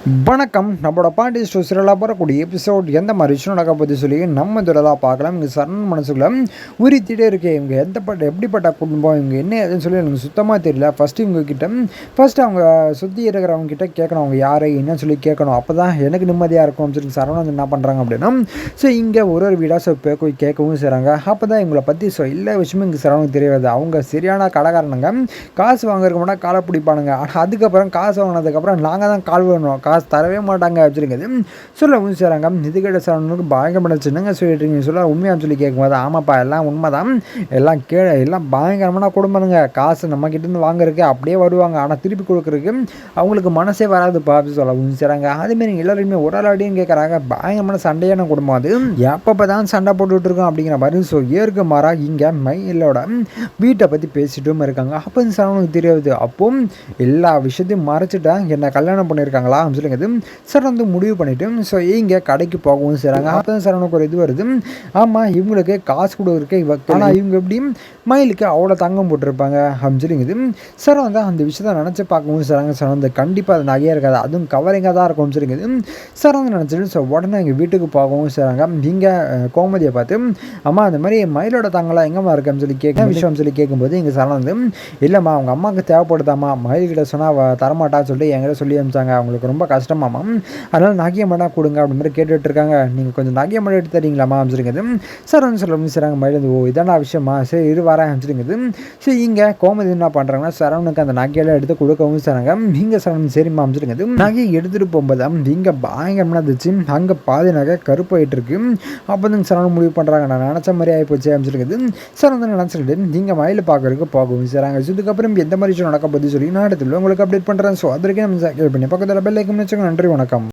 வணக்கம். நம்மளோட பாண்டி ஸ்டோரியில் வரக்கூடிய எபிசோட் எந்த மாதிரி விஷயம் நடக்க போகுது சொல்லி நம்ம இதெல்லாம் பார்க்கலாம். இங்கே சரண் மனசுக்குள்ள உரித்திட்டே இருக்கு. இவங்க எப்படிப்பட்ட குடும்பம், இவங்க என்ன ஏதுன்னு சொல்லி எனக்கு சுத்தமாக தெரியல. ஃபஸ்ட்டு அவங்க சுற்றி இருக்கிறவங்க கிட்ட கேட்கணும், அவங்க யார் என்னன்னு சொல்லி கேட்கணும். அப்போ தான் எனக்கு நிம்மதியாக இருக்கும் சொல்லி சரவணன் வந்து என்ன பண்ணுறாங்க அப்படின்னா, ஸோ இங்கே ஒரு வீடாக போய் கேட்கவும் செய்கிறாங்க. அப்போ தான் இவங்களை பற்றி எல்லா விஷயமும் இங்கே சரவணுக்கு தெரியாது. அவங்க சரியான கடைக்காரனுங்க, காசு வாங்குறதுக்கு முன்னாடி காலை பிடிப்பானுங்க. ஆனால் அதுக்கப்புறம் காசு வாங்கினதுக்கப்புறம் நாங்கள் தான் கால் வேணும், காசு தரவே மாட்டாங்க அப்படிங்கிறது சொல்ல செய்கிறாங்க. இதுக்கிட்ட சரவணுக்கு பயங்கரமான சின்னங்க சொல்லிட்டு சொல்ல உண்மையாக சொல்லி கேட்கும்போது, ஆமாப்பா எல்லாம் உண்மைதான், எல்லாம் பயங்கரமான குடும்பங்க, காசு நம்ம கிட்டேருந்து வாங்குறதுக்கு அப்படியே வருவாங்க, ஆனால் திருப்பி கொடுக்குறதுக்கு அவங்களுக்கு மனசே வராதுப்பா அப்படின்னு சொல்ல செய்கிறாங்க. அதேமாரி எல்லாருமே ஒரு ஆள் அடியும் கேட்குறாங்க. பயங்கரமான சண்டையான குடும்பம் அது, எப்பப்போ தான் சண்டை போட்டுட்டு இருக்கோம் அப்படிங்கிற மாதிரி. ஸோ ஏற்க மாறா இங்கே மயிலோட வீட்டை பற்றி பேசிட்டும் இருக்காங்க. அப்போ சரவணுக்கு தெரியாது. அப்போ எல்லா விஷயத்தையும் மறைச்சிட்டா என்ன கல்யாணம் பண்ணியிருக்காங்களா அப்படின்னு சொல்லுங்க சார் வந்து முடிவு பண்ணிட்டு ஸோ இங்கே கடைக்கு போகவும் செய்கிறாங்க. அப்போ தான் சரவணுக்கு ஒரு இது வருது. ஆமாம், இவங்களுக்கு காசு கொடுக்குறக்கு ஆனால் இவங்க எப்படி மயிலுக்கு அவ்வளோ தங்கம் போட்டிருப்பாங்க அப்படின்னு சொல்லிங்குது. சார் வந்து அந்த விஷயத்த நினச்சி பார்க்கவும் செய்கிறாங்க. சார் வந்து கண்டிப்பாக அது நகையாக இருக்காது, அதுவும் கவரிங்காக தான் இருக்கும்னு சொல்லிங்குது. சார் வந்து நினச்சிட்டு ஸோ உடனே எங்கள் வீட்டுக்கு போகவும் செய்கிறாங்க. இங்கே கோமதியை பார்த்து, அம்மா அந்த மாதிரி மயிலோட தங்கலாம் எங்கம்மா இருக்குன்னு சொல்லி விஷயம் சொல்லி கேட்கும்போது இங்கே சார் வந்து, இல்லைம்மா அவங்க அம்மாவுக்கு தேவைப்படுதாம்மா, மயில்கிட்ட சொன்னால் தரமாட்டான்னு சொல்லிட்டு என்கிட்ட சொல்லி அனுப்பிச்சாங்க, அவங்களுக்கு ரொம்ப கஷ்டமாம்மா, அதனால் நகையை மட்டும் கொடுங்க அப்படி மாதிரி கேட்டுட்டு இருக்காங்க. நீங்கள் கொஞ்சம் நகையை மட்டும் எடுத்து தரீங்களாம்மா அப்படிங்கிறது. சார் வந்து சொல்ல முடிச்சுறாங்க. மயிலேருந்து, ஓ இதான விஷயமா, சரி இரு வரேன் அப்படிங்கிறது. சரி இங்கே கோமதி என்ன பண்ணுறாங்கன்னா, சரவணுக்கு அந்த நகையெல்லாம் எடுத்து கொடுக்கவும் செய்கிறாங்க. இங்கே சரவணன் சரிம்மா அப்படிங்கிறது. நகையை எடுத்துகிட்டு போகும்போது இங்கே பயங்கரமாக இருந்துச்சு. அங்கே பாதி நகை கருப்பாயிட்டு இருக்கு. அப்போ வந்து சரவணன் முடிவு பண்ணுறாங்க, நான் நினச்ச மாதிரி ஆகிப்போச்சு அப்படிங்கிறது. சார் வந்து நினச்சிட்டு நீங்கள் மயில் பார்க்கறதுக்கு போகவும் செய்கிறாங்க. ஸோ இதுக்கப்புறம் எந்த மாதிரி விஷயம் நடக்க போகுது சொல்லி நான் இடத்துல உங்களுக்கு அப்டேட் பண்ணுறேன். ஸோ அது வரைக்கும் நம்ம பண்ணி பக்கத்தில் பெல் ஐக்கன் வச்சுக்கோங்க. நன்றி, வணக்கம்.